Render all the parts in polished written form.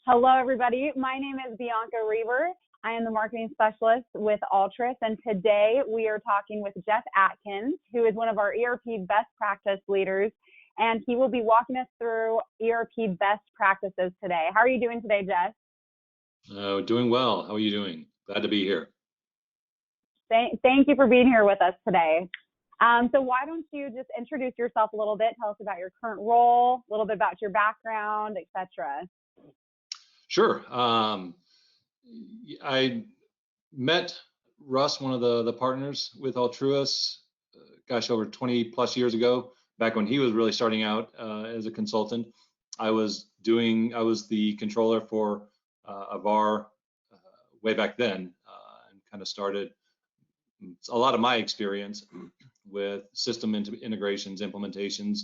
Hello, everybody. My name is Bianca Reber. I am the marketing specialist with Altris, and today we are talking with Jeff Atkins, who is one of our ERP best practice leaders, and he will be walking us through ERP best practices today. How are you doing today, Jeff? Doing well. How are you doing? Glad to be here. Thank you for being here with us today. So why don't you just introduce yourself a little bit, tell us about your current role, a little bit about your background, etc. Sure. I met Russ, one of the partners with Altruis, over 20 plus years ago, back when he was really starting out as a consultant. I was the controller for a VAR way back then, and kind of started a lot of my experience with system integrations, implementations.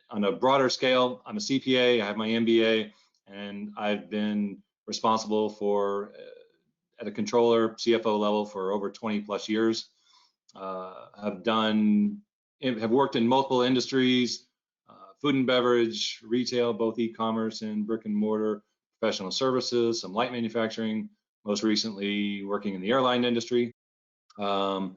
On a broader scale, I'm a CPA, I have my MBA, and I've been responsible for, at a controller, CFO level for over 20 plus years. Have worked in multiple industries, food and beverage, retail, both e-commerce and brick and mortar, professional services, some light manufacturing, most recently working in the airline industry. I've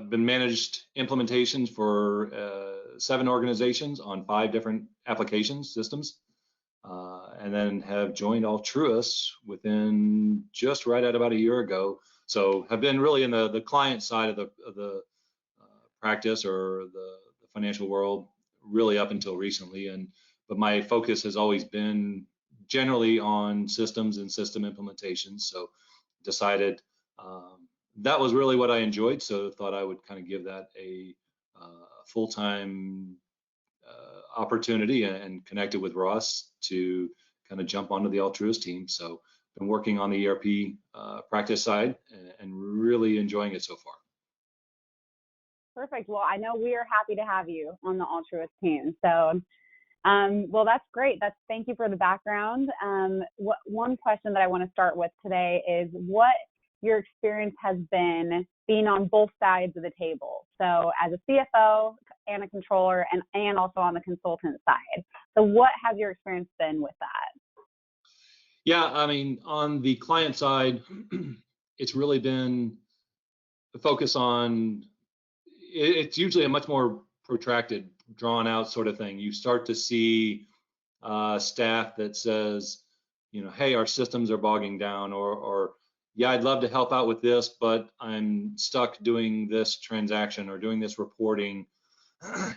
been managed implementations for 7 organizations on 5 different application systems, and then have joined Altruis within just right at about a year ago. So have been really in the client side of the practice or the financial world really up until recently, but my focus has always been generally on systems and system implementations. So decided that was really what I enjoyed, so thought I would kind of give that a full-time opportunity, and connected with Ross to kind of jump onto the Altruis team. So been working on the ERP practice side and really enjoying it so far. Perfect. Well, I know we are happy to have you on the Altruis team. So, well, that's great. Thank you for the background. One question that I want to start with today is what your experience has been being on both sides of the table. So as a CFO and a controller, and also on the consultant side. So what has your experience been with that? Yeah, I mean, on the client side, it's really been the focus on, it's usually a much more protracted, drawn out sort of thing. You start to see staff that says, hey, our systems are bogging down, or yeah, I'd love to help out with this, but I'm stuck doing this transaction or doing this reporting,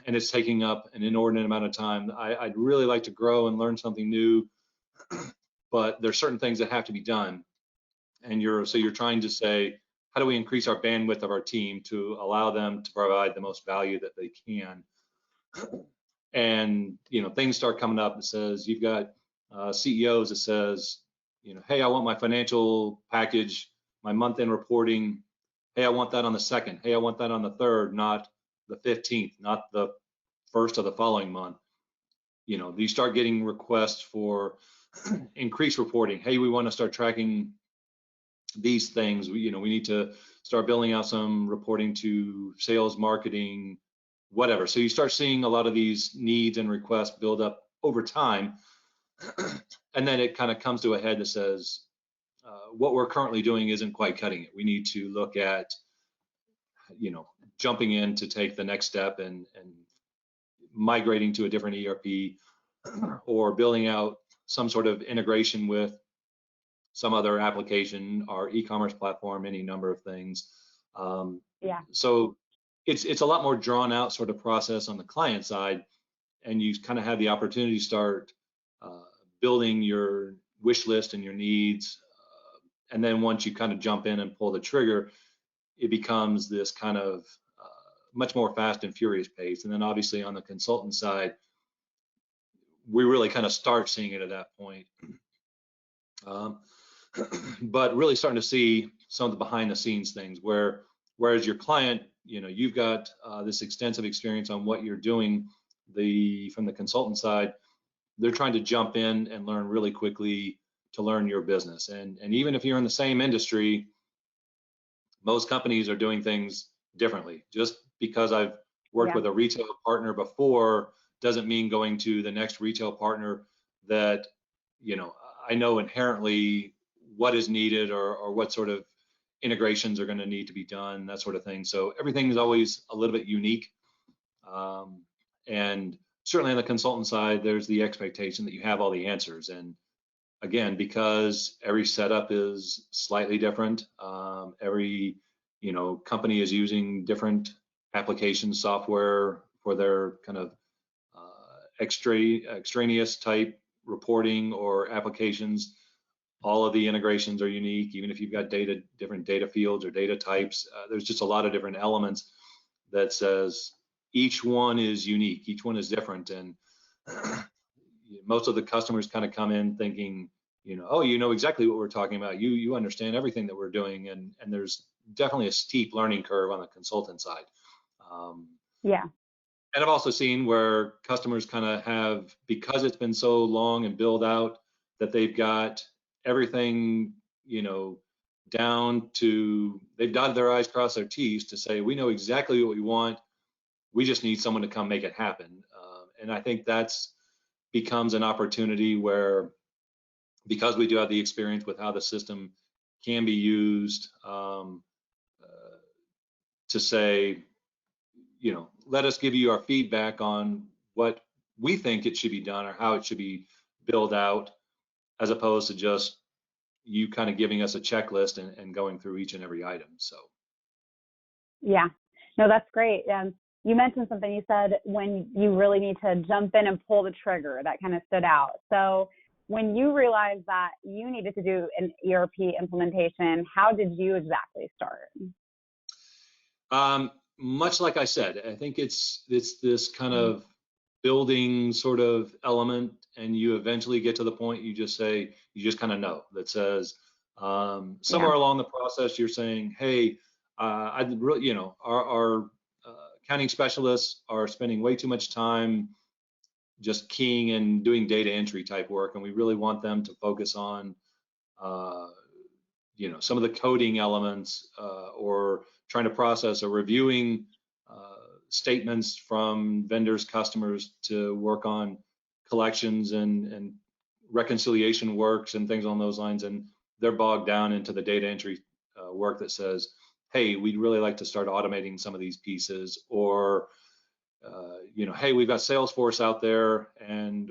and it's taking up an inordinate amount of time. I'd really like to grow and learn something new, but there's certain things that have to be done. And you're trying to say, how do we increase our bandwidth of our team to allow them to provide the most value that they can? And things start coming up that says, you've got CEOs that says, hey, I want my financial package, my month-end reporting. Hey, I want that on the 2nd. Hey, I want that on the 3rd, not the 15th, not the 1st of the following month. You start getting requests for increased reporting. Hey, we want to start tracking these things. We need to start building out some reporting to sales, marketing, whatever. So you start seeing a lot of these needs and requests build up over time. And then it kind of comes to a head that says, what we're currently doing isn't quite cutting it. We need to look at, jumping in to take the next step and migrating to a different ERP, or building out some sort of integration with some other application, our e-commerce platform, any number of things. So it's a lot more drawn out sort of process on the client side, and you kind of have the opportunity to start building your wish list and your needs, and then once you kind of jump in and pull the trigger, it becomes this kind of much more fast and furious pace. And then obviously on the consultant side, we really kind of start seeing it at that point, but really starting to see some of the behind the scenes things, whereas your client, you've got this extensive experience on what you're doing from the consultant side. They're trying to jump in and learn really quickly to learn your business. And even if you're in the same industry, most companies are doing things differently. Just because I've worked with a retail partner before doesn't mean going to the next retail partner that, I know inherently what is needed or what sort of integrations are going to need to be done, that sort of thing. So everything is always a little bit unique. And certainly on the consultant side, there's the expectation that you have all the answers. And again, because every setup is slightly different, every company is using different application software for their kind of extraneous type reporting or applications. All of the integrations are unique, even if you've got different data fields or data types. There's just a lot of different elements that says each one is unique, each one is different, and most of the customers kind of come in thinking, oh, you know exactly what we're talking about. You understand everything that we're doing, and there's definitely a steep learning curve on the consultant side. Yeah. And I've also seen where customers kind of have, because it's been so long and built out, that they've got everything, down to, they've dotted their I's, crossed their T's to say, we know exactly what we want. We just need someone to come make it happen. And I think that's becomes an opportunity where, because we do have the experience with how the system can be used, to say, let us give you our feedback on what we think it should be done or how it should be built out, as opposed to just you kind of giving us a checklist and going through each and every item. So. Yeah, no, that's great. You mentioned something. You said when you really need to jump in and pull the trigger, that kind of stood out. So when you realized that you needed to do an ERP implementation, how did you exactly start? Much like I said, I think it's this kind of building sort of element, and you eventually get to the point you just kind of know that says, somewhere along the process you're saying, hey, I'd really, our accounting specialists are spending way too much time just keying and doing data entry type work, and we really want them to focus on some of the coding elements, or trying to process or reviewing statements from vendors, customers, to work on collections and reconciliation works and things on those lines. And they're bogged down into the data entry work that says, hey, we'd really like to start automating some of these pieces, or hey, we've got Salesforce out there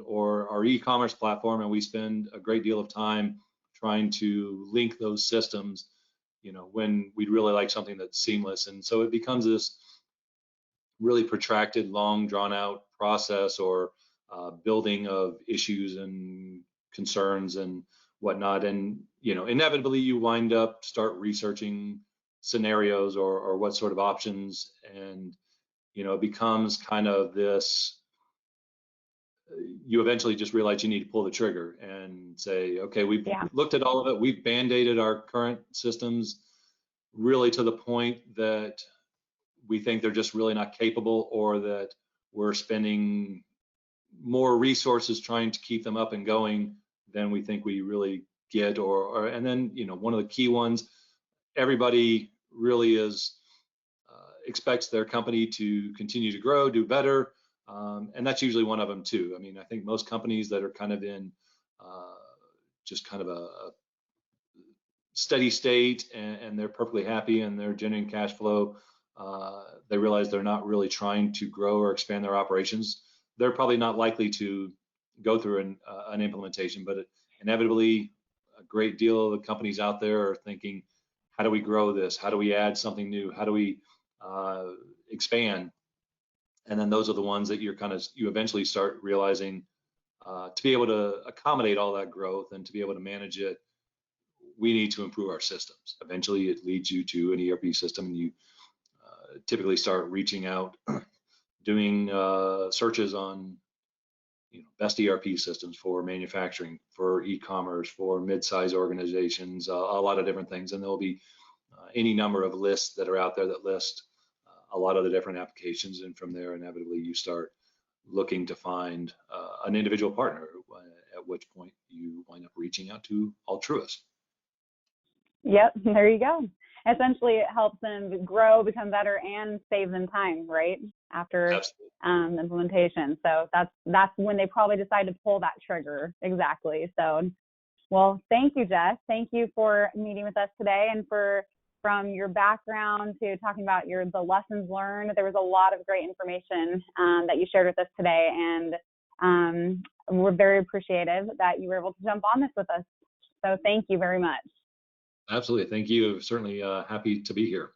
or our e-commerce platform, and we spend a great deal of time trying to link those systems, when we'd really like something that's seamless. And so it becomes this really protracted, long, drawn-out process, or building of issues and concerns and whatnot. And inevitably you wind up start researching scenarios or what sort of options, and it becomes kind of this. You eventually just realize you need to pull the trigger and say, okay, we've looked at all of it. We've band-aided our current systems really to the point that we think they're just really not capable, or that we're spending more resources trying to keep them up and going than we think we really get. And then, one of the key ones, everybody really expects their company to continue to grow, do better. And that's usually one of them too. I mean, I think most companies that are kind of in just kind of a steady state, and they're perfectly happy and they're generating cash flow, they realize they're not really trying to grow or expand their operations. They're probably not likely to go through an implementation, but inevitably a great deal of the companies out there are thinking, how do we grow this? How do we add something new? How do we expand? And then those are the ones that you eventually start realizing, to be able to accommodate all that growth and to be able to manage it, we need to improve our systems. Eventually it leads you to an ERP system, and you typically start reaching out, doing searches on best ERP systems for manufacturing, for e-commerce, for mid-size organizations, a lot of different things. And there'll be any number of lists that are out there that list a lot of the different applications, and from there inevitably you start looking to find an individual partner, at which point you wind up reaching out to Altruist. Yep, there you go. essentially it helps them grow, become better, and save them time, right? After implementation. So that's when they probably decide to pull that trigger. Exactly. So, well, thank you, Jess. Thank you for meeting with us today, and from your background to talking about the lessons learned. There was a lot of great information that you shared with us today, and we're very appreciative that you were able to jump on this with us. So thank you very much. Absolutely. Thank you. Certainly happy to be here.